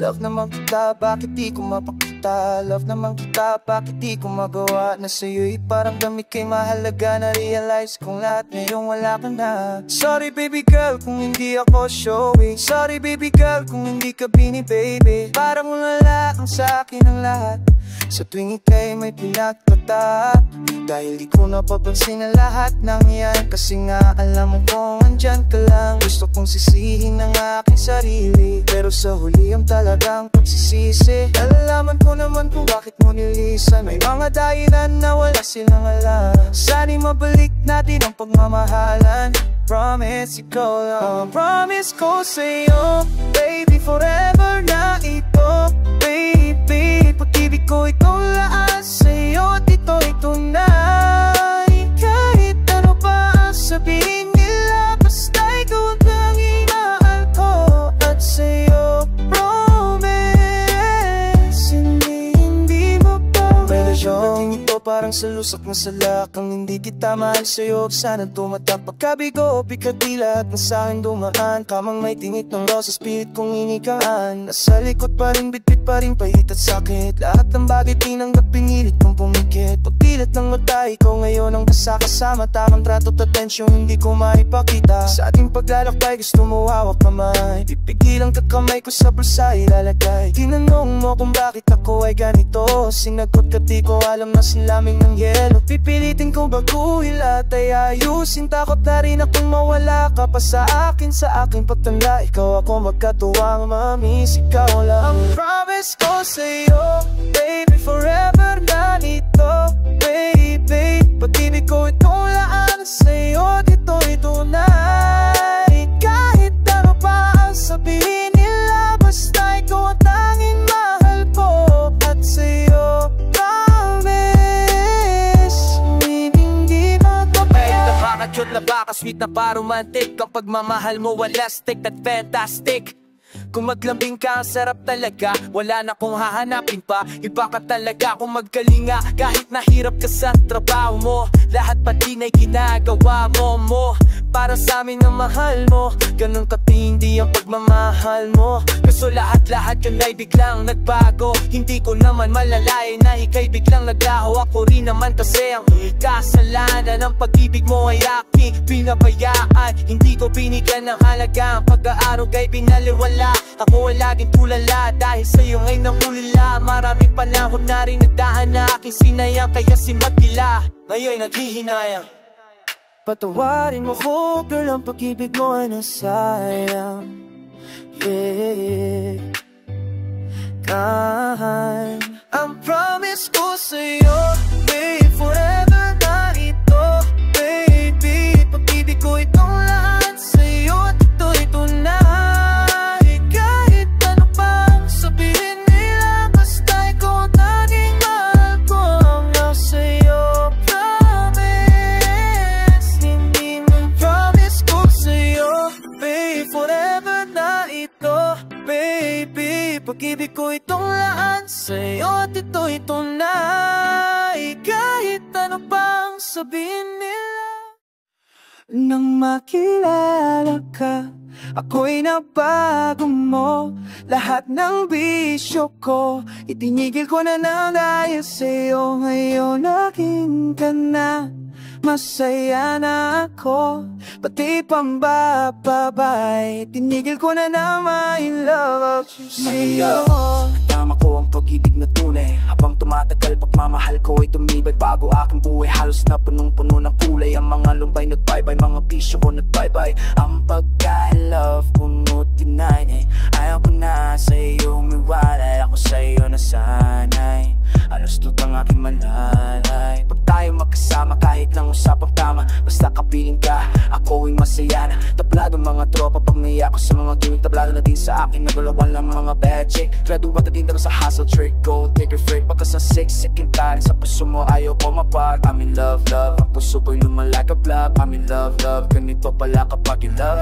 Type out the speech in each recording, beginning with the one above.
Love naman kita, bakit di ko mapakita? Love naman kita, bakit di ko magawa? Na sa'yo'y parang damit kay mahalaga. Na-realize kong lahat ngayong wala ka na. Sorry baby girl kung hindi ako showy. Sorry baby girl kung hindi ka bini baby. Parang wala ang sa akin ang lahat. Sa tuwing ika'y may pinagtatap, dahil di ko napapansin ang lahat ng yan. Kasi nga alam mo kung andyan ka lang. Gusto kong sisihin ang aking sarili, pero sa huli ang talagang pagsisisi. Nalalaman ko naman kung bakit mo nilisan. May mga dahilan na wala silang alam. Sana'y mabalik natin ang pagmamahalan. Promise ikaw lang. Promise ko sa'yo, baby, forever na ito. Baby, pag-ibig ko ikaw laan sa'yo at ito'y tunay. Kahit ano pa ang sabihin nila, basta ikaw ang tanging mahal ko. At sa'yo, promise, hindi mabawi. Relasyon ito parang salusak na salak. Ang hindi kita mahal sa'yo, sana tumatak. Pagkabigo, pikadila at nasa'kin dumaan. Kamang may tingit ng rosas, pilit kong inikaan. Nasa likod pa rin, bitbit pa rin, pahit at sakit. Lahat ng bagay tinanggap, pinilit kong pumikit. Pagpilit ng mata, ikaw ngayon ang kasama. Tamang trato at atensyon, hindi ko maipakita. Sa ating paglalakbay, gusto mo hawak kamay. Pipigil ang kakamay ko sa bulsa ilalagay. Tinanong mo kung bakit ako ay ganito. Sinagot ka di ko alam na silaming ng yelo. Pipilitin kong baguhin lahat ay ayusin. Takot na rin akong mawala ka pa sa akin. Sa aking pagtanda, ikaw ako magkatuwang mamiss. Ikaw lang ang promise ko sa'yo, baby, forever na ito. Baby, pag-ibig ko itong laan sa'yo, dito'y tunay. Kahit ano pa ang sabihin nila, basta ikaw ang tanging mahal ko. At sa'yo, promise, hindi mapapaya. Napaka-cute, napaka-sweet, napaka-romantic. Ang pagmamahal mo wala stick at fantastic. Kung maglambing ka, ang sarap talaga. Wala na kong hahanapin pa. Iba ka talaga kung magkalinga. Kahit nahirap ka sa trabaho mo, lahat pa din ay ginagawa mo. Para sa amin ang mahal mo, ganun katindi ang pagmamahal mo. Kaso lahat-lahat yun ay biglang nagbago. Hindi ko naman malalayan na ika'y biglang naglaho. Ako rin naman kasi ang kasalanan. Ang pag-ibig mo ay aking pinabayaan. Hindi ko binigyan ng halaga. Ang pag-aaral kay binaliwala. Ako ay laging tulala dahil sa'yo ngay nangulila. Maraming panahon na rin nagdahan na aking sinayang. Kaya si Magila ngayon'y naghihinayang. Patawarin mo ko, girl, ang pag-ibig mo ay nasayang. Yeah. Ang promise ko sa'yo, babe, forever na ito. Baby, pag-ibig ko itong lahat sa'yo at ito'y tunay. Kahit ano pang sabihin nila, basta ikaw ang tanging mahal ko. Ang sa'yo, forever na ito. Baby, pag-ibig ko itong laan sa'yo at ito'y tunay. Kahit ano pang sabihin nila. Nang makilala ka, ako'y nabago mo. Lahat ng bisyo ko, itinigil ko na lang dahil sa'yo. Ngayon naging ka na, masaya na ako. Pati pambababay, tinigil ko na my love sa'yo. Tama ko ang pag-ibig na tunay. Habang tumatagal, pagmamahal ko ay tumibay. Bago aking buhay, halos na punong-puno ng kulay. Ang mga lumbay nagbaybay, mga bisyo ko nagbaybay. Ang pagka-love ko mo tinay. Ayaw ko na sa iyong miwalay. Ako sa iyo nasanay. Halos tutang aking malalay. Pag tayo magkasama, kahit lang usapang tama, basta kapiling ka, ako ay masaya na. Tablado mga tropa, pag naiya ko sa mga gimmick. Tablado na din sa akin, nagulawan lang mga bad chick. Graduate na din daw sa hustle trick. Go take a freak, pagka sa sick-sickin tayo. Sa puso mo ayaw ko mapag. I'm in love, love. Ang puso ko'y lumalike a vlog. I'm in love, love. Ganito pala kapag in love.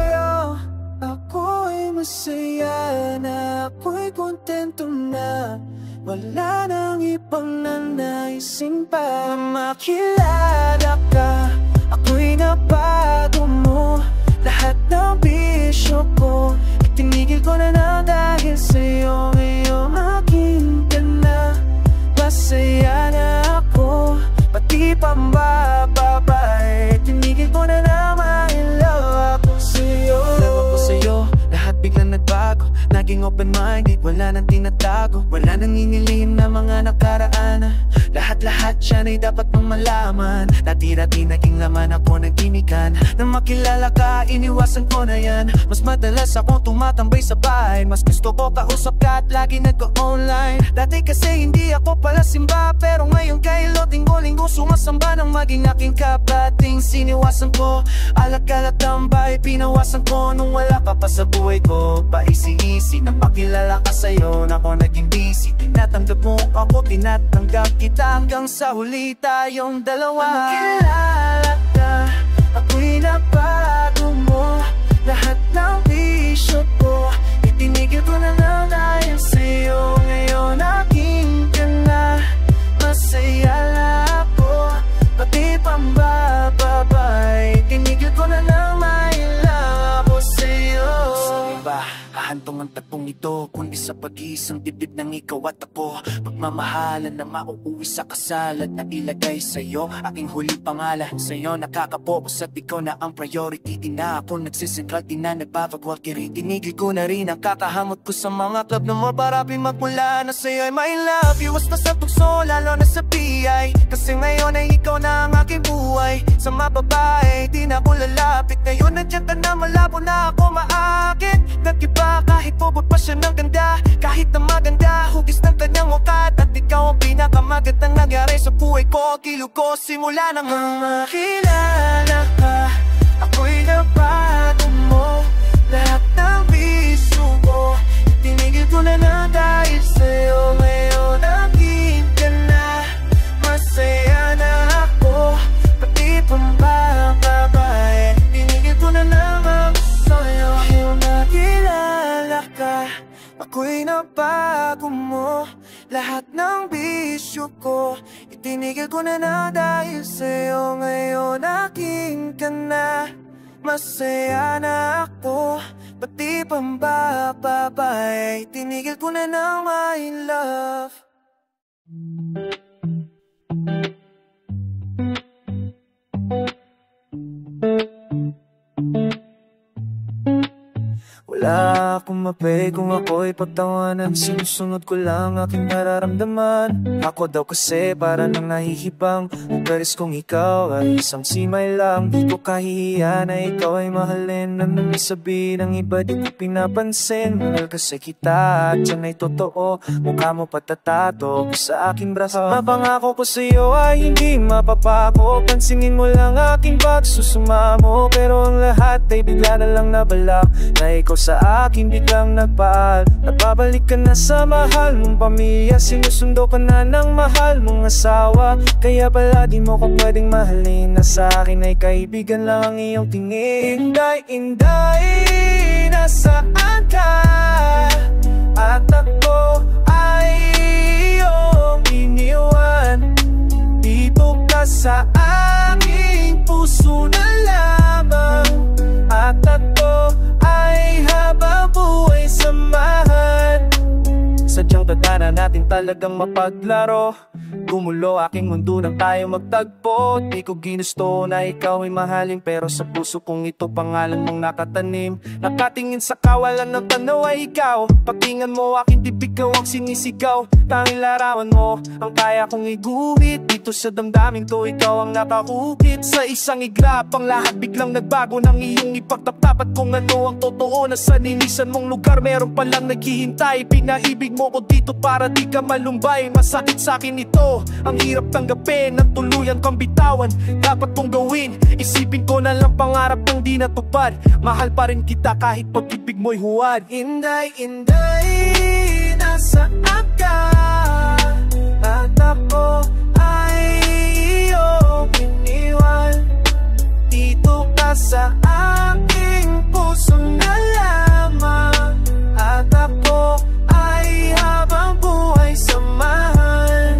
Ako'y masaya na, ako'y kontento na. Wala nang ibang nanaisin pa. Makilala ka, ako'y nabago mo. Lahat ng bisyo ko, itinigil ko na dahil sa'yo. pati pambababay. Tinigil ko na naman in love ako sa'yo. Love ako sa'yo, lahat biglang nagbago. Naging open-minded, wala nang tinatago. Wala nang inilihim na mga nakaraan. Lahat-lahat siya ay dapat mong malaman. Dati-dati naging laman ako nagtimikan. Nang makilala ka, iniwasan ko na yan. Mas madalas akong tumatambay sa bahay. Mas gusto ko kausap ka at lagi nagko-online. Dati kasi hindi ako pala simba, pero ngayon kahit linggo-linggo sumasamba nang maging aking kapating. Siniwasan ko, alat-alat ang bahay, pinawasan ko nung wala ka pa sa buhay ko. Paisi-isi, napakilala ka sa'yo na ako naging busy. Tinatanggap mo ako, tinatanggap kita, hanggang sa huli tayong dalawa. Makilala ka, ako'y nabago mo. Lahat ng bisyo ko, itinigil ko na lang dahil sa'yo. Ngayon aking ka na, masaya na ako. Pati pambababay, tinigil ko na lang maila ako sa'yo. Sorry ba, hahantong ang tagpong ito, kundi sa pag-iisang dibdib ng ikaw at ako. Pagmamahalan na mauuwi sa kasal at nailagay sa'yo aking huling pangalan. Sa'yo nakakapokus at ikaw na ang priority. Di na ako nagsisentral, di na nagpapagwalkiri. Tinigil ko na rin ang kakahamot ko sa mga club na maparapin magmula na sa'yo ay my love. Iwas na sa tukso, lalo na sa PI, kasi ngayon ay ikaw na ang aking buhay. Sa mababae, di na ako lalapit. Ngayon nandiyan ka na, malabo na ako maakit. Nag-iba kahit bobot pa siya ng ganda. Kahit na maganda, hugis ng kanyang wakat. At ikaw ang pinakamagandang nangyari sa buhay ko. Kilo ko simula nang makilala ka, ako'y nabago mo. Lahat ng bisyo ko, tinigil ko na lang dahil sa'yo. Ngayon akin ka na, masaya na ako. Pati pambababay, tinigil ko na lang ang sa'yo. Ngayon nakilala ka, ako'y nabago mo. Lahat ng bisyo ko, itinigil ko na lang dahil sa'yo. Ngayon akin ka na, masaya na ako. Pati pambababay, tinigil ko na lang my love. Wala akong mapay kung ako'y pagtawanan. Sinusunod ko lang aking nararamdaman. Ako daw kasi para nang nahihibang. Ugaris kong ikaw ay isang simay lang. Di ko kahihiyan na ikaw ay mahalin. Anong isabihin ng iba di ko pinapansin. Mahal kasi kita at yan ay totoo. Mukha mo patatato sa aking braso. Mapangako ko sa'yo ay hindi mapapako. Pansinin mo lang aking pagsusumamo. Pero ang lahat ay bigla na lang nabalak. Na ikaw sa akin biglang nagpaal. Nagbabalik ka na sa mahal mong pamilya. Sinusundo ka na ng mahal mong asawa. Kaya pala di mo ko pwedeng mahalin. Na sa akin ay kaibigan lang ang iyong tingin. Inday, inday, nasaan ka? At ako ay iyong iniwan. Dito ka sa aking puso na lamang. At ako ay habang buhay samahan. Sadyang tadhana natin talagang mapaglaro. Gumulo aking mundo nang tayo magtagpo. Di ko ginusto na ikaw ay mahalin, pero sa puso kong ito pangalan mong nakatanim. Nakatingin sa kawalan ng tanaw ay ikaw. Pakinggan mo aking bibig, ikaw ang sinisigaw. Tanging larawan mo ang kaya kong iguhit. Dito sa damdamin ko ikaw ang nakahukit. Sa isang igrap ang lahat biglang nagbago. Nang iyong ipagtaptapat kung ano ang totoo. Nasa ninisan mong lugar meron palang naghihintay. Pinaibig mo ko dito para di ka malumbay. Masakit sa akin ito, ang hirap tanggapin, ang tuluyan kang bitawan. Dapat kong gawin, isipin ko na lang pangarap ng di natupad. Mahal pa rin kita kahit pag-ibig mo'y huwad. Inday, inday, nasaan ka? At ako ay iyong iniwan. Dito ka sa aking puso na lamang. At ako ay habang buhay samahan.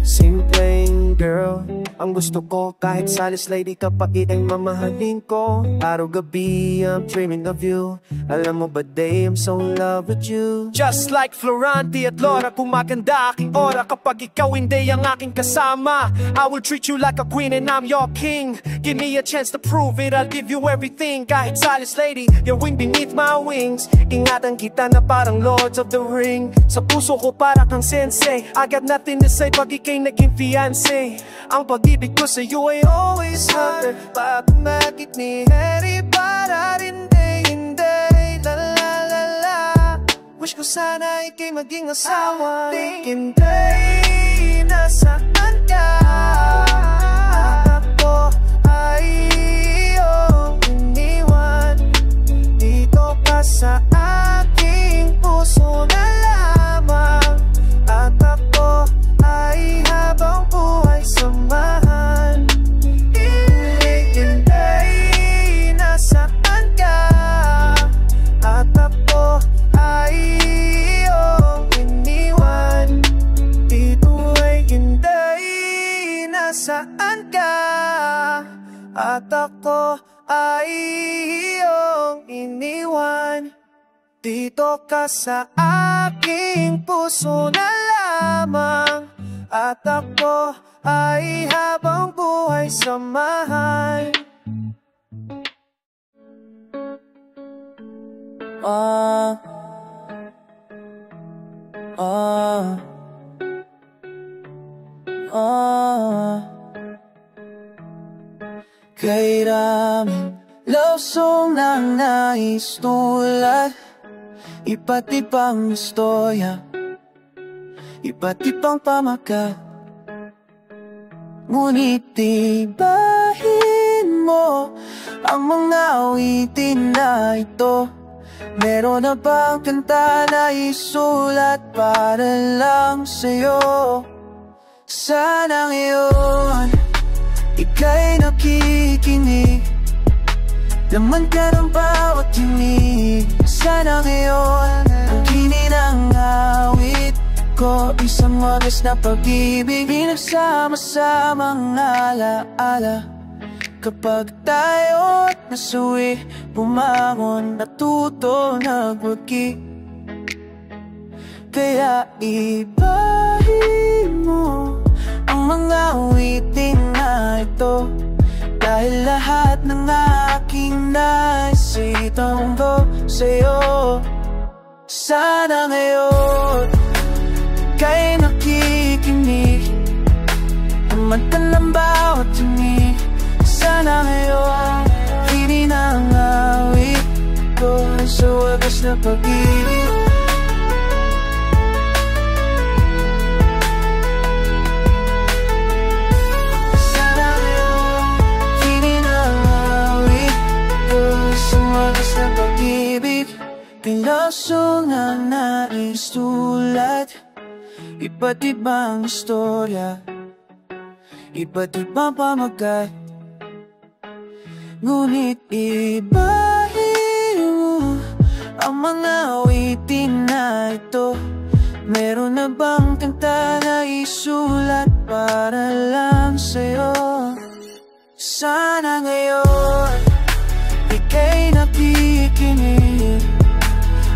Simpleng girl, Ang gusto ko kahit salis lady ka pa ang mamahalin ko. Araw-gabi I'm dreaming of you. Alam mo ba day I'm so in love with you. Just like Florante at Laura, kumaganda aking aura kapag ikaw hindi ang aking kasama. I will treat you like a queen and I'm your king. Give me a chance to prove it, I'll give you everything. Kahit salis lady, your wing beneath my wings. Ingatan kita na parang Lords of the Ring. Sa puso ko para kang sensei. I got nothing to say pag ikay naging fiancé. Ang pag-ibig ko sa'yo ay always hard. Bakit ni Harry para hindi la la la la. Wish ko sana ikay maging asawa. Hindi nasaan ka. Ako ay iyong iniwan. Dito ka sa aking puso na lamang. At ako ay habang buhay samahan. Hindi nasaan ka. At ako ay iyong iniwan. Dito ay hindi nasaan ka. At ako ay iyong iniwan. Dito ka sa aking puso na lamang. At ako ay habang buhay samahan. Kay daming love song na nais tulad. Iba't ibang istorya, iba't ibang pamagat. Ngunit ibahin mo ang mga awitin na ito. Meron na bang kanta na isulat para lang sa'yo? Sana ngayon ika'y nakikinig. Laman ka ng bawat tinig. Sana ngayon ang kini ng awit ko, isang wagas na pag-ibig. Pinagsama-samang alaala. Kapag tayo't nasuwi, bumangon, natuto, nagwagi. Kaya ibahin mo ang mga awitin na ito. Dahil lahat ng aking nais itonggo sa'yo. Sana ngayon ika'y nakikinig. Naman ka ng bawat tinig. Sana ngayon hindi na ang awit ko sa wagas na pag-ibig. Pinasong na nais tulad. Iba't ibang istorya, iba't ibang pamagat. Ngunit ibahin mo ang mga awitin na ito. Meron na bang kanta na isulat para lang sa'yo? Sana ngayon ika'y nakikinig.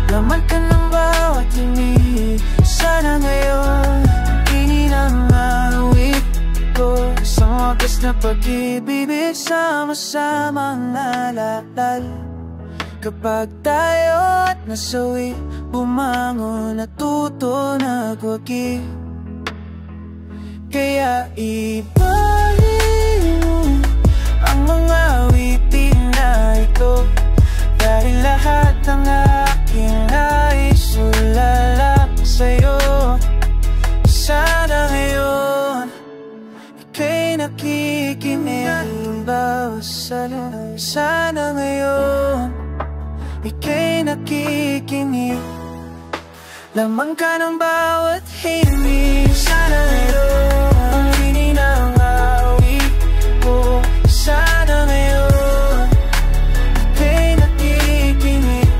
Laman ka ng bawat tinig. Sana ngayon kini ng awit ko. Isang wagas na pag-ibig, sama-samang nalalal. Kapag tayo't nasawi, bumangon, natuto, nagwagi. Kaya ibahin mo ang mga awitin na ito. Dahil lahat ng aking nais ulalang sa'yo. Sana ngayon ika'y nakikinig. Sana ngayon ika'y nakikinig. Laman ka ng bawat himig. Sana ngayon ang kini ng awit ko. Sana ngayon ika'y nakikinig.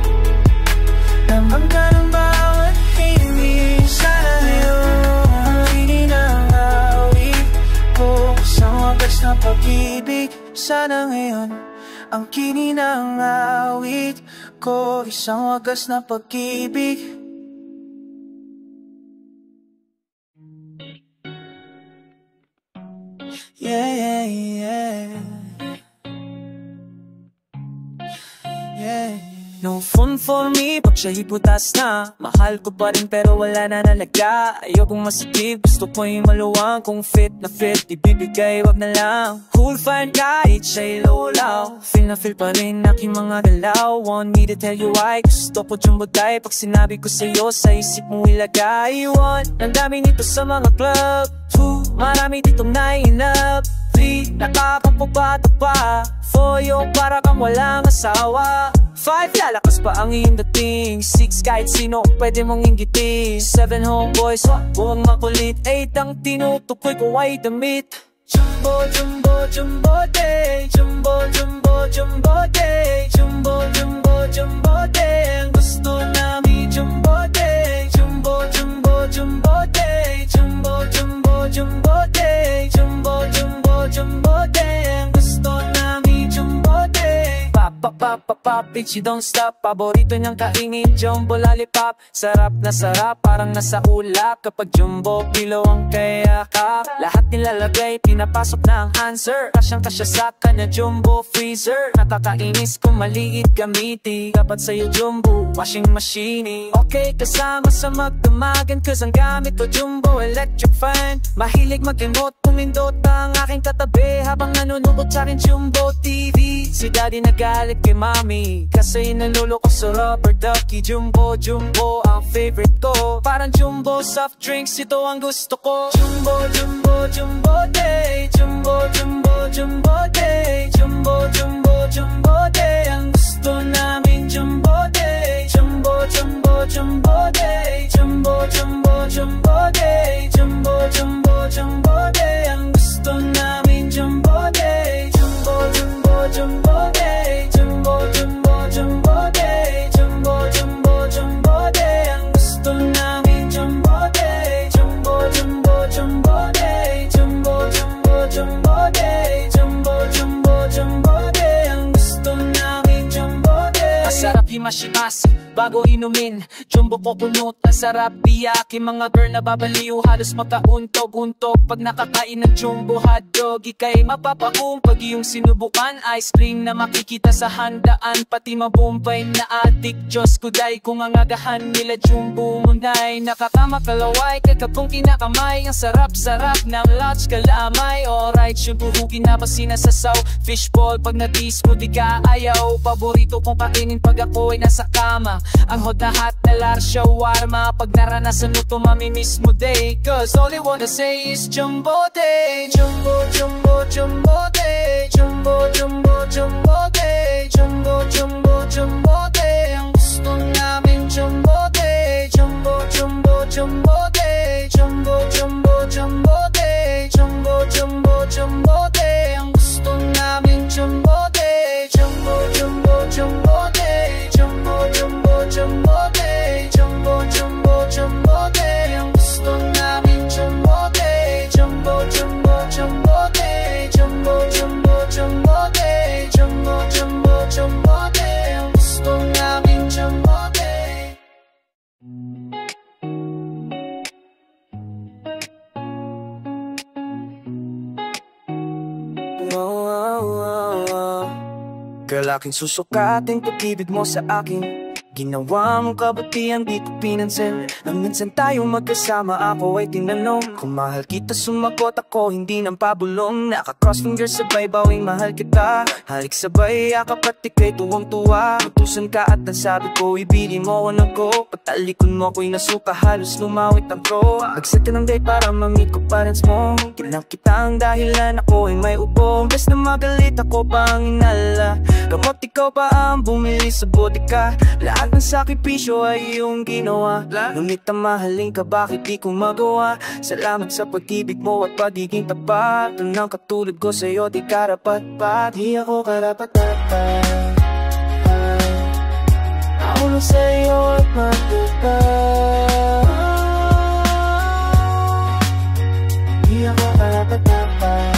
Laman ka ng bawat himig. Sana ngayon ang kini ng awit ko. Sa ng pag-ibig. Sana ngayon ang kini ng awit ko, isang wagas na pag-ibig. Yeah, yeah, yeah. Yeah. No phone for me, pag siya'y butas na. Mahal ko pa rin pero wala na nalaga. Ayokong masikip, gusto ko yung maluwang. Kung fit na fit, ibibigay wag na lang. Cool fine kahit siya'y lulaw. Feel na feel pa rin aking mga galaw. Want me to tell you why, gusto ko jumbo tayo. Pag sinabi ko sa'yo, sa isip mo ilagay. One, ang dami nito sa mga club. Two, marami ditong nine-up. Three, nakakapabata pa. Four, yung para kang walang asawa. 5, lalakas pa ang iyong dating. 6, kahit sino pwede mong inggitin. 7, homeboys, buwang makulit. 8, ang tinutukoy ko ay damit. Jumbo, jumbo, jumbo day. Jumbo, jumbo, jumbo day. Jumbo, jumbo, jumbo day. Ang gusto namin jumbo day. Jumbo, jumbo, jumbo day. Jumbo, jumbo, jumbo day. Jumbo, jumbo, jumbo day. Ang gusto namin jumbo day. Pop, bitch, you don't stop. Paborito niyang kaingin, jumbo lollipop. Sarap na sarap, parang nasa ulap. Kapag jumbo, kilo ang kayakap. Lahat nilalagay, pinapasok na ang answer. Kasyang kasya sa kanya, jumbo freezer. Nakakainis kung maliit gamitin. Dapat sa'yo jumbo, washing machine. Okay, kasama sa magdamagan, cause ang gamit ko jumbo electric fan. Mahilig mag-remote, pumindot ang aking katabi habang nanonood sa akin jumbo TV. Si daddy nagalit kay mami kasi nanulo ko sa rubber ducky. Jumbo, jumbo ang favorite ko. Parang jumbo soft drinks, ito ang gusto ko. Jumbo, jumbo, jumbo day. Jumbo, jumbo, jumbo day. Jumbo, jumbo, jumbo day. Ang gusto namin jumbo day. Jumbo, jumbo, jumbo day. Jumbo, jumbo, jumbo day. Jumbo, jumbo, jumbo day. Ang gusto namin jumbo day. Jumbo, jumbo, jumbo day. Jumbo, jumbo, jumbo day. Jumbo, jumbo, jumbo day. Ang gusto namin jumbo day. Jumbo, jumbo, jumbo day. Jumbo, jumbo, jumbo day. Jumbo, jumbo, jumbo day. Ang gusto namin jumbo day. Masarap himas-himas bago inumin. Jumbo ko punot, ang sarap biyakin. Mga girl na babaliw, halos magkauntog-untog pag nakakain ng jumbo hotdog. Ika'y mapapakum pag iyong sinubukan. Ice cream na makikita sa handaan, pati mabumbay na adik. Diyos ko day kung ang agahan nila jumbo munay. Nakakamakalaway kagabong kinakamay. Ang sarap-sarap ng lunch kalamay. Alright, subuhugin na ba sinasasaw? Fishball pag na-disco di ka ayaw. Paborito kong kainin pag ako ay nasa kama. Ang hot na hot na lar shawarma. Pag naranasan mo to mamimiss mo day. Cause all I wanna say is jumbo day. Jumbo, jumbo, jumbo day. Jumbo, jumbo, jumbo day. Jumbo, jumbo, jumbo day. Ang gusto namin jumbo day. Jumbo, jumbo, jumbo day. Jumbo, jumbo, jumbo day. Jumbo, jumbo, jumbo day. Ang gusto namin jumbo day. Jumbo, jumbo, jumbo day. Jumbo, jumbo, jumbo day. Jumbo, jumbo, jumbo day. Ang gusto namin jumbo day. Jumbo, jumbo, jumbo day. Jumbo, jumbo, jumbo day. Jumbo, jumbo, jumbo day. Ang gusto namin jumbo day. Girl, aking susukatin pag-ibig mo sa akin. Ginawa mong kabutihan, di ko pinansin. Nang minsan tayong magkasama, ako ay tinanong kung mahal kita, sumagot ako, hindi nang pabulong. Naka-cross fingers sabay, bawing mahal kita. Halik sabay, yakap at ika'y tuwang-tuwa. Utusan ka at nasabi ko, ibili mo ako ng go. Patalikon mo ako'y nasuka, halos lumawit ang throw. Nag-set ka ng day para ma-meet ko parents mo. Kinang kita ang dahilan, ako ay may upo. Bes na magalit, ako pa ang inala. Gamot ikaw pa ang bumili sa botika. Lahat ng sakripisyo ay iyong ginawa. Ngunit ang mahalin ka, bakit di ko magawa? Salamat sa pag-ibig mo at pagiging tapat. Ang katulad ko sa'yo, di karapat-pat. Di ako karapat-dapat. Ako lang sa'yo at matupad. Di ako karapat-dapat.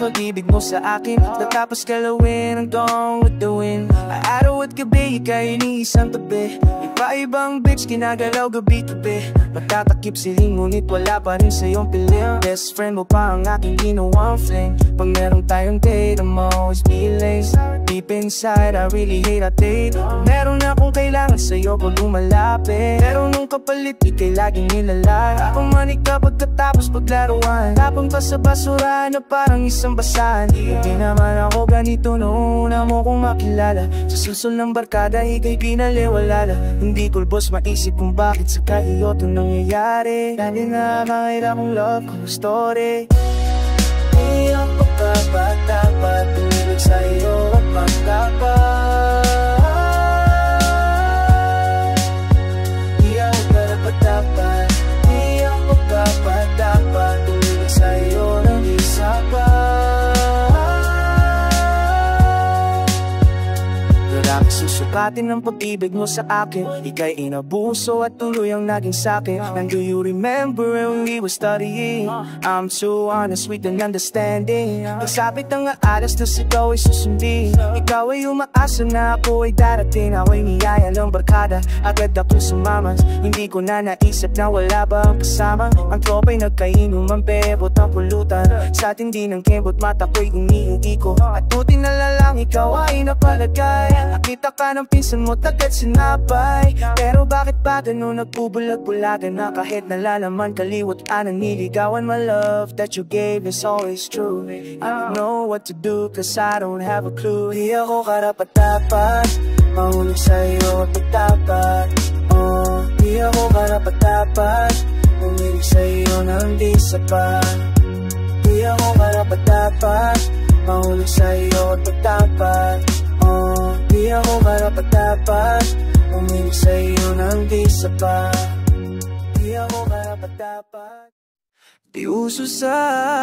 pag-ibig mo sa akin. Natapos galawin ang Gone with the Wind. Araw at gabi, ika'y iniisang tabi. Iba-ibang bitch, kinagalaw gabi-gabi. Matatakip siling, ngunit wala pa rin sa'yong piling. Best friend mo pa ang aking ginawang fling. Pag meron tayong date, I'm always be late. Deep inside, I really hate our date. Meron akong kailangan sa'yo kung lumalapit. Pero nung kapalit, ika'y laging nilalay. Pumanik ka pagkatapos paglaruan. Tapon pa sa basura na parang isang basahan. Hindi naman ako ganito noong una mo kong makilala. Sa susul ng barkada, ika'y pinaliwalala. Hindi kulbos maisip kung bakit sa iyo ito nangyayari. Dahil nakakahira kong love kong story. Di ako dapat tumibig sa'yo at magdapat. Di ako dapat Di ako dapat tumibig sa'yo ng isa pa. Grabe susukatin ang pag-ibig mo sa akin. Ika'y inabuso at tuluyang naging sakin. And do you remember when we were studying? I'm too honest with an understanding. Nagsabit ang aalas na ikaw ay susundin. Ikaw ay umaasa na ako ay darating. Ako ay niyaya ng barkada, agad ako sumama. Hindi ko na naisip na wala ba ang kasama. Ang tropa'y nagkainom, ang bebot ang pulutan. Sa tindi ng kembot, mata ko'y iniuwi ko. At buti na lang ikaw ay napalagay. Nakita ka ng pinsan mo, tagad sinapay. Pero bakit ba ganun nagbubulag-bulagan na kahit nalalaman kaliwat kanan niligawan? My love that you gave is always true. I don't know what to do cause I don't have a clue. Di ako karapat-dapat mahulog sa'yo at pagtapat. Oh, di ako karapat-dapat umilig sa'yo nang di sapat. Di ako karapat-dapat mahulog sa'yo at pagtapat. Oh, di ako karapat-dapat umilig sa'yo nang di sapat. Di ako karapat-dapat. Di uso sa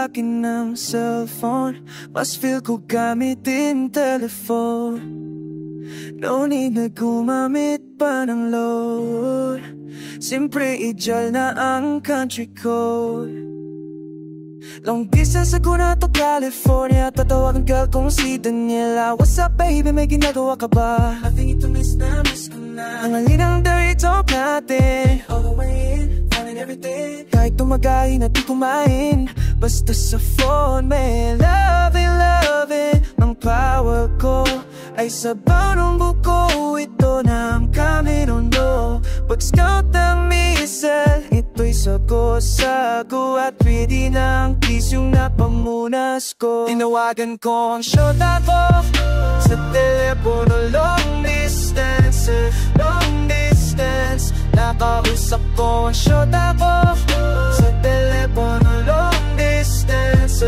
akin ng cellphone, mas feel ko gamitin telephone. No need na gumamit pa ng load. Siyempre ijal na ang country code. Long distance ako na to California. Tatawagan ka kung si Daniela. What's up baby, may ginagawa ka ba? I think ito miss ko na. Ang alin ang dirty talk natin. All the way in, finding everything. Kahit tumagahin at di kumain, basta sa phone may loving. Ang power ko ay sabaw ng buko. Ito na ang kaminondo. Pag-scout ng missile, ito'y sago at pwede ng kiss yung napamunas ko. Tinawagan ko ang shota ko sa telepono. Long distance, nakausap ko ang shota ko sa telepono. Long distance,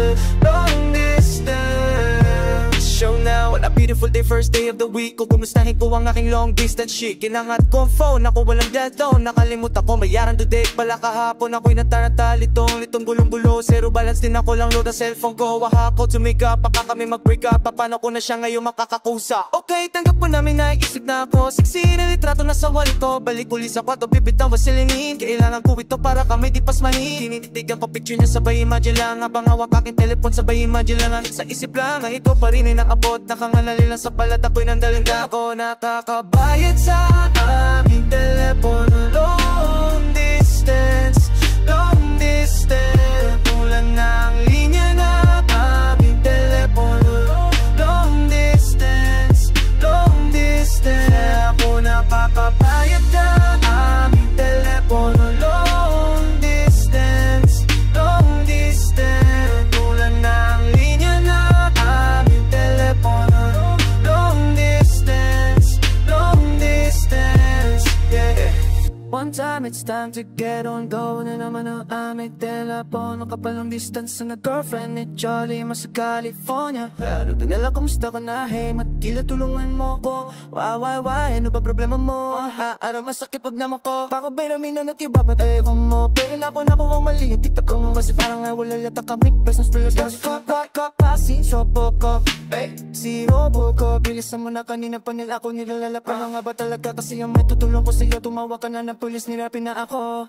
show now, what a beautiful day, first day of the week. Kukumustahin ko ang aking long distance chick. Kinangat ko ang phone, ako walang dead down. Nakalimutan ko mayaran today. Pala kahapon ako'y nataranta. Litong bulong-bulo, zero balance din ako lang load ang cellphone ko. Wahako, tumigap, baka kami mag-break up. Paano ko na siya ngayon makakakusa? Okay, tanggap po namin na isip na ako. Sexy na litrato na sa wall ito. Balik uli sa kwarto, bibitaw vaseline. Kailangan ko ito para kami di pasmahin. Tinititigan ko picture niya, sabay imagine lang. Habang hawak aking telepon, sabay imagine lang. Sa isip lang, ay ito pa rin ay nakabot. Nakangalali lang sa balat, ako'y nandaling ako. Nakakabayad sa aming telepono. Long distance, kulang na ang linya na aming telepono. Long distance, ako nakakabayad na aming telepono. Long distance, kulang na ang linya na aming telepono. Long distance, yeah. One time it's time to get on go. Na naman ang aming telepono. Kapalang distance na girlfriend ni Charlie mas sa California. Pero dinala, kumusta ka na? Hey, matila tulungan mo ko. Why, ano ba problema mo? Araw masakit pag naman ko. Baka ba namin na natiba, ba't ewan mo? Pero na po ang mali yung tiktok ko. Kasi parang wala yata kami. Business for your girls. Kasi sopo ko. Si Robo ko. Bilisan mo na kanina pa nila ako nilalala. Paano nga ba talaga? Kasi yung may tutulong ko sa'yo. Tumawa ka na ng pulis, nirapin na ako.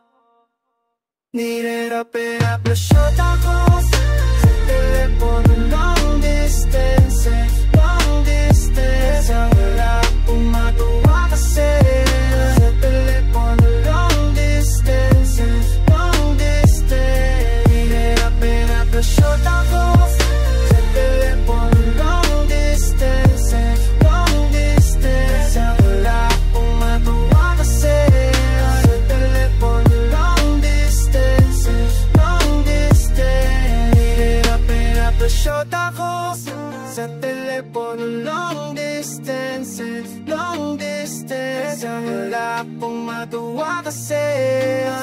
Nire-rap-rap na shot ako sa telepono. Long distance, long distance. Ang wala akong matuwa kasi sa telepono. Long distance, long distance. Hirap na short ako sa telepono. Long distance, long distance. Ang wala akong matuwa kasi sa telepono. Long distance, long distance. Hirap na short ako sa telepono. Long distance, long distance. Ang wala akong matuwa kasi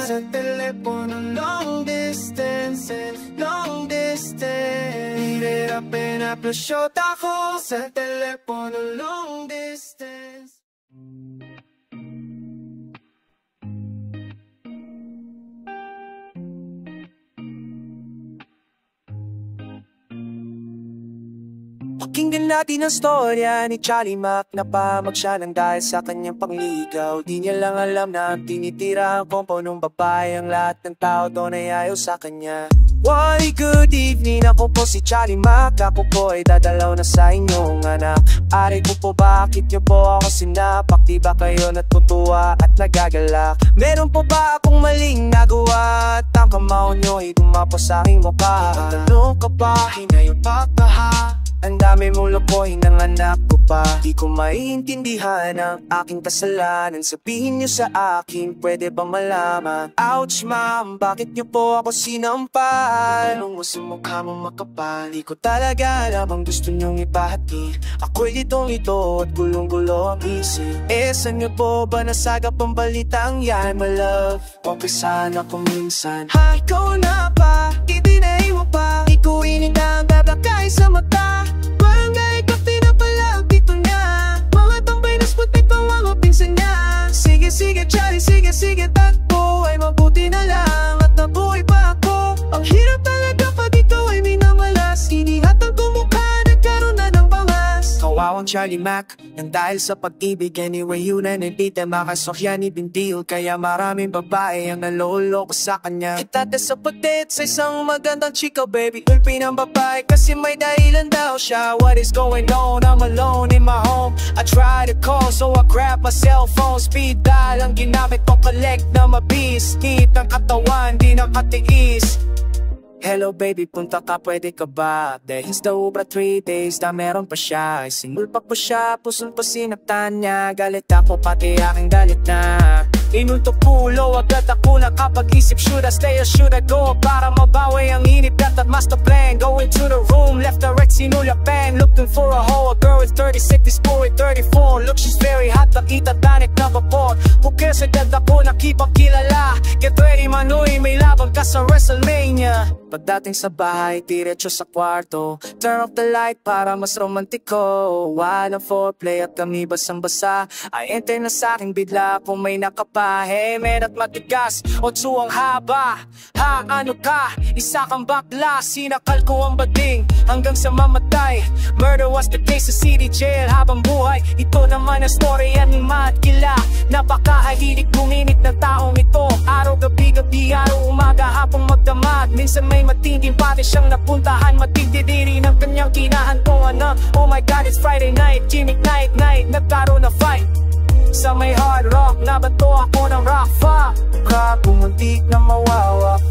sa telepono. Long distance, long distance. Hirap na short ako sa telepono. Long distance. Pakinggan natin ang storya ni Charlie Mac. Napamag siya ng dahil sa kanyang pangligaw. Di niya lang alam na tinitira ang kompo ng babae. Ang lahat ng tao doon ay ayaw sa kanya. Why, good evening, ako po si Charlie Mac. Ako po ay dadalaw na sa inyong anak. Ari ko po, bakit niyo po ako sinapak? Di ba kayo natutuwa at nagagalak? Meron po ba akong maling nagawa? At ang kamao nyo ay dumapo sa aking mukha. Tanong ka ba, hinayo pa ha? Ang dami mong lokohin ng anak ko pa. Di ko maiintindihan ang aking kasalanan. Sabihin niyo sa akin, pwede ba malaman? Ouch ma'am, bakit niyo po ako sinampal? Anong mo sa mukha mong makapal? Di ko talaga alam ang gusto niyong ipahati. Ako'y litong-lito at gulong-gulo ang isip. Saan niyo po ba nasagap ang balitang yan, my love? Umpisahan ako minsan. Ha, ikaw na pa, itinay mo pa. Ikaw ininang babakay sa mata. Barangay ka pinapalag dito na. Mga tambay na spot ito mga pinsan niya. Sige, sige, Charlie, sige, sige, takbo. Ay mabuti na lang at nabuhay pa ako. Ang hirap talaga pag ikaw ay minamalas. Inihatag ko mukha, nagkaroon na ng pangas. Kawawang Charlie Mac, nang dahil sa pag-ibig. Anyway, yun na nandito makasokya ni Bintil. Kaya maraming babae ang naloloko sa kanya. Itata sa patit sa isang magandang chika, baby. Ulpi ng babae kasi may dahilan daw siya. What is going on? I'm alone in my home. I try to call so I grab my cell phone. Speed dial ang ginamit ko, collect na mabis. Hit ang katawan, di nakatiis. Hello baby, punta ka, pwede ka ba? Dahil sa ubra 3 days na meron pa siya. Sinulpak po siya, puson pa sinaktan niya. Galit ako, pati aking galit na. Inuntok pulo, agad ako nakapag-isip. Should I stay or should I go? Para mabawi ang init at master plan. Going to the room, left the right, sinulapan. Looking for a hoe, a girl with 36, this boy with 34. Look, she's very hot, nakita tanik na vapor. Who cares, agad ako nakipagkilala. Get ready Manoy, may laban ka sa WrestleMania. Pagdating sa bahay, diretso sa kwarto. Turn off the light para mas romantiko. Walang foreplay at kami basang-basa. I enter na sa'king bigla kung may nakapahe. Men at matigas, otso ang haba. Ha, ano ka? Isa kang bakla. Sinakal ko ang bading hanggang sa mamatay. Murder was the case sa city jail habang buhay. Ito naman ang story ni Matt Kila. Napakahilig buminit ng taong ito. Araw-gabi, araw, umaga, hapong magdamag. Minsan may matinding pati siyang napuntahan. Matindidiri ng kanyang kinahantungan na oh my god, it's Friday night, gimmick night, nagkaroon na fight sa may hard rock. Nabato ako ng rock fuck. Kapumuntik na mawawak.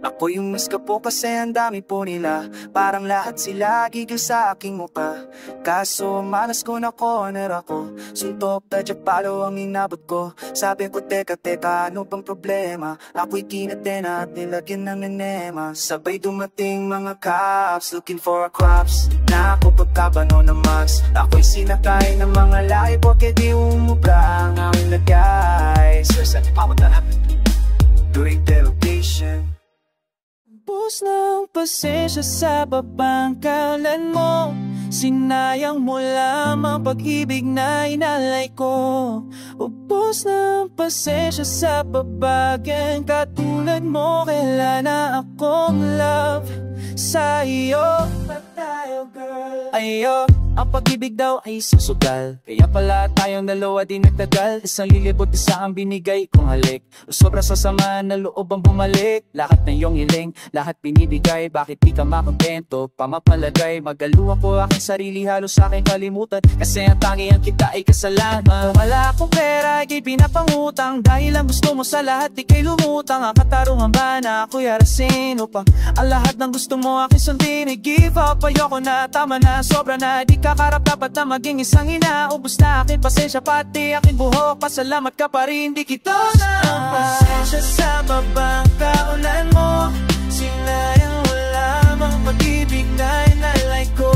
Ako yung miss ka po kasi ang dami po nila. Parang lahat sila gigil sa aking mukha. Kaso malas ko na corner ako. Suntok na palo ang inabot ko. Sabi ko teka, ano bang problema? Ako'y kinaten at nilagyan ng enema. Sabay dumating mga cops looking for a crops. Na ako pagkabano ng max. Ako'y sinakay ng mga lahi porque di umubra ang aming lagay. Sir, saan pa mo na during derogation? Ubus ng pasensya sa babangkalan mo. Sinayang mo lamang pag-ibig na inalay ko. Ubus ng pasensya sa babagang katulad mo. Kailan na akong love sa iyo. Pa tayo girl? Ayo. Ang pag-ibig daw ay isang sugal, kaya pala tayong dalawa di nagtagal. Isang lilibot, isa ang binigay kong halik. Sobra sa sama na loob ang bumalik. Lahat na iyong hiling, lahat binibigay. Bakit di ka makampento, pamapalagay? Magaluwa ko aking sarili, halos sa aking kalimutan. Kasi ang tangihan kita ay kasalanan. Kung wala akong pera, ika'y pinapangutang. Dahil ang gusto mo sa lahat, ika'y lumutang. Ang katarungan ba na ako'y arasin upang ang lahat ng gusto mo aking sundin? I-give up, ayoko na, tama na, sobra na. Di kakarap, dapat na maging isang ina. Ubus na akin pasensya, pati aking buhok. Pasalamat ka pa rin, di kita na. Ang pasensya sa babang kaunan mo, sinayang mo lamang pag-ibig na inalay ko.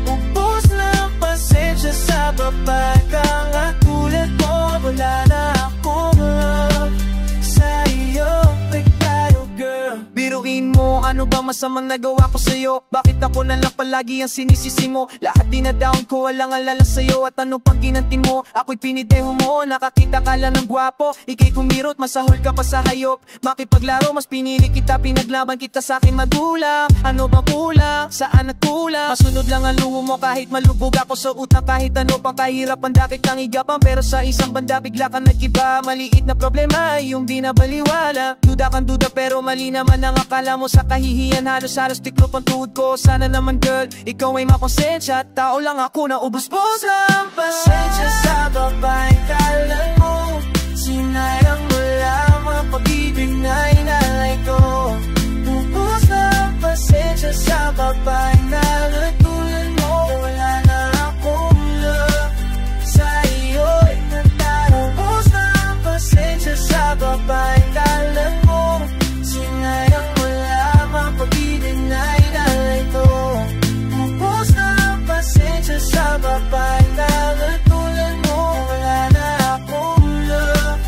Ubus na ang pasensya sa babae kang at tulad mo. Wala na akong love sa iyo, tayo girl. Biruin mo, ano ba masamang nagawa ko sa'yo? Bakit ako na lang palagi ang sinisisi mo? Lahat dinadown ko, walang alala sa'yo. At ano pang ginantin mo? Ako'y pinideho mo, nakakita ka lang ng gwapo. Ika'y kumirot, masahol ka pa sa hayop. Makipaglaro, mas pinili kita, pinaglaban kita sa aking magulang. Ano ba kulang? Saan nagkulang? Masunod lang ang luho mo kahit malubog ako sa utang. Kahit ano pang kahirapan, dakit kang igapang. Pero sa isang banda bigla kang nag-iba. Maliit na problema, yung di na baliwala. Duda kang duda pero mali naman ang akala mo. Sa kahihiyan, halos tiklop ang tuhod ko. Sana naman girl, ikaw ay makonsensya. Tao lang ako na ubos-bos lang. Pasensya sa babae kalan mo, sinayang mo lamang pag-ibig na inalay ko. Ubus na ang pasensya sa babae na tulad mo. Wala na akong love sa iyo'y nagtaro. Ubus na ang pasensya sa babae kalan mo, sinayang mo lamang pag-ibig na inalay ko. Ubus na ang pasensya sa babae na tulad mo. Wala na akong love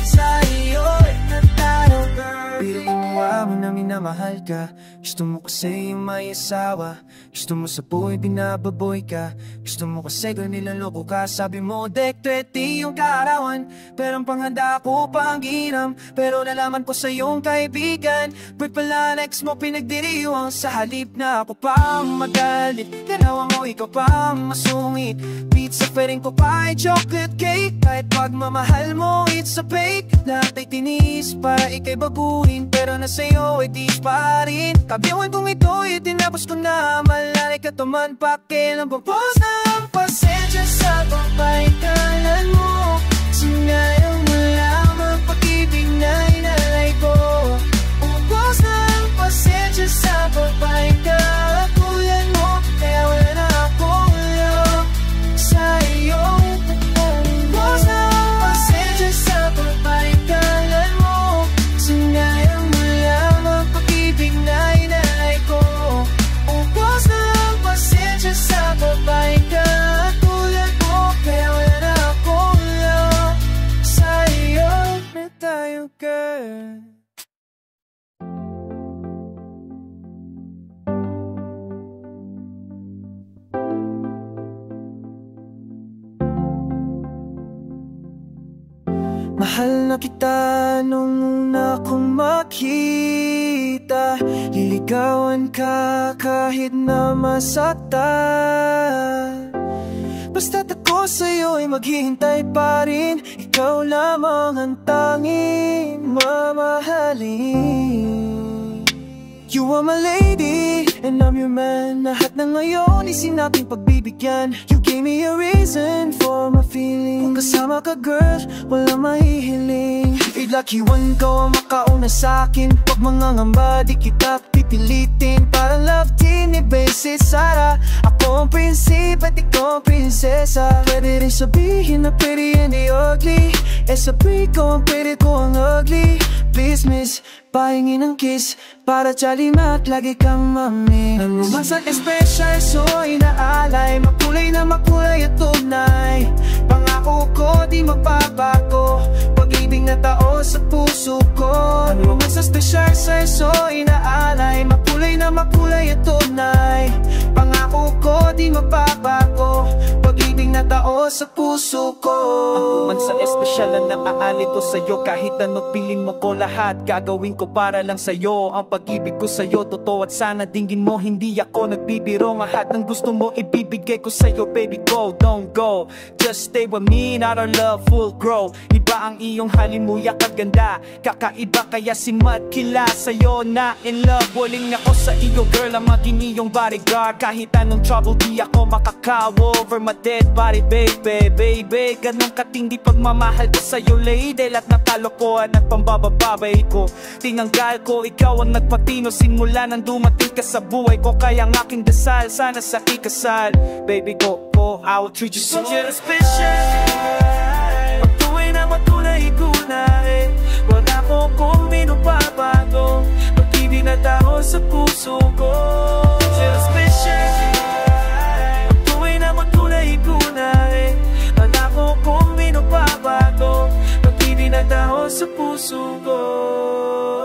sa iyo'y nagtaro, girl. Piling mo mo na minamahal ka. Gusto mo kasi yung may asawa. Gusto mo sa buhay binababoy ka. Gusto mo kasi ganiloloko ka. Sabi mo dek 20 yung kaarawan, pero ang panghanda ko pang ginam. Pero nalaman ko sa iyong kaibigan, ba't pala next mo pinagdiriwang? Sa halip na ako pang magalit, ganawa mo ikaw pang masungit. Pizza pwedeng ko pa ay chocolate cake. Kahit pagmamahal mo it's a fake. Lahat ay tinis para ikay baguhin, pero nasa iyo ay tiis pa rin. Kabiwan kong ito'y tinapos ko na. Malalay ka tuman pakilang bubos na ang pasensya sa babae kalan mo. Sinayang mo lamang pag-ibig na inalay ko. Ubos na ang pasensya sa babae katulad mo. Kaya wala na akong love sa iyo. Ubos na ang pasensya sa babae kalan mo, sinayang mo lamang pag-ibig na inalay ko. Ubos na ang pasensya sa babae katulad mo. Kaya wala na akong love sa iyo, na tayo girl. Mahal na kita nung una kong makita. Liligawan ka kahit na masaktan. Basta't ako sa'yo ay maghihintay pa rin. Ikaw lamang ang tanging mamahalin. You are my lady, and I'm your man. Lahat na ngayon ay sinabing pagbibigyan. You gave me a reason for my feeling. Kung kasama ka girl, walang mahihiling. Lucky one ko ang makauna sa'kin. Pag mangangamba, di kita pipilitin. Parang love team ni Basic Sara. Ako ang prinsip at ikaw ang prinsesa. Pwede rin sabihin na pretty and the ugly. Sabi ko ang pretty ko ang ugly. Please miss, pahingin ng kiss para tsalima at lagi kang mami. Ang umasan special, so inaalay. Makulay na makulay at tunay. Pangako ko di magbabago. Pag-ibig na tao sa puso ko. Ang umasan special, so inaalay. Makulay na makulay at tunay. Pangako ko di magbabago. Pag-ibig pag-ibig na tao sa puso ko. Ako man sa espesyal na nakaalito sa'yo. Kahit ano piling mo ko, lahat gagawin ko para lang sa'yo. Ang pag-ibig ko sa'yo, totoo at sana dinggin mo. Hindi ako nagbibiro, lahat ng gusto mo ibibigay ko sa'yo. Baby go, don't go, just stay with me, not our love will grow. Iba ang iyong halimuyak at ganda, kakaiba kaya si Mad Killa sa'yo na in love. Waling ako sa iyo girl, ang maging iyong bodyguard. Kahit anong trouble di ako makakaw over my dead body baby, baby. Ganun katindi pagmamahal ko sa'yo lady. Lahat ng kalokohan at pambabababay ko tinanggal ko, ikaw ang nagpatino simula nang dumating ka sa buhay ko. Kaya ang aking dasal, sana sa ikasal. Baby go, I will treat you so special. Pag tuwa'y na matunay ko na wala ko kung minupabago. Pag-ibig na tao sa puso ko. You're special. Pag tuwa'y na matunay ko na wala ko kung minupabago. Pag-ibig na tao sa puso ko.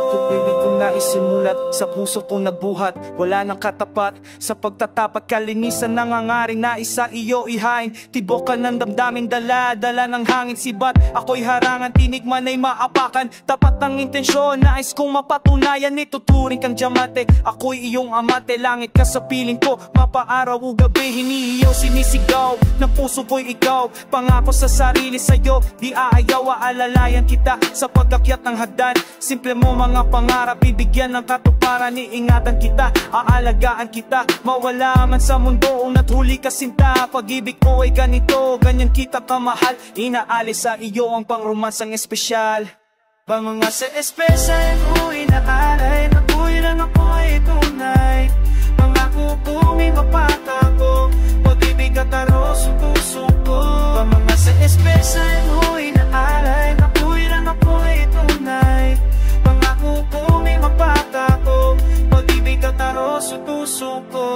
Pag-ibig kong naisimulat, sa puso kong nabuhat. Wala nang katapat, sa pagtatapat kalinisan nangangaring na isa iyo ihain. Tibokan ng damdaming dala, dala ng hangin sibat. Ako'y harangan, tinigman ay maapakan. Tapat ang intensyon, nais kong mapatunayan. Ituturing kang diamante, ako'y iyong amante. Langit ka sa piling ko, mapaaraw o gabi. Hinihiyaw, sinisigaw, ng puso ko'y ikaw. Pangako sa sarili sa'yo, di aayaw, aalalayan kita sa pag-akyat ng hagdan. Simple mo mga pangarap, bibigyan ng katuparan. Iingatan kita, aalagaan kita, mawala man sa mundo una't huli ka sinta. Pag-ibig ko ay ganito, ganyan kita kamahal. Inaalis sa iyo ang pangromansang espesyal. Mga sa espesyal ko inaalay, nabuhay lang ako ay tunay. Pangako kong mapatago, pag-ibig at aros ang puso ko. Mga sa espesyal ko inaalay, nabuhay lang ako ay tunay. Pangako kong mapatago, pag-ibig at aros ang puso ko.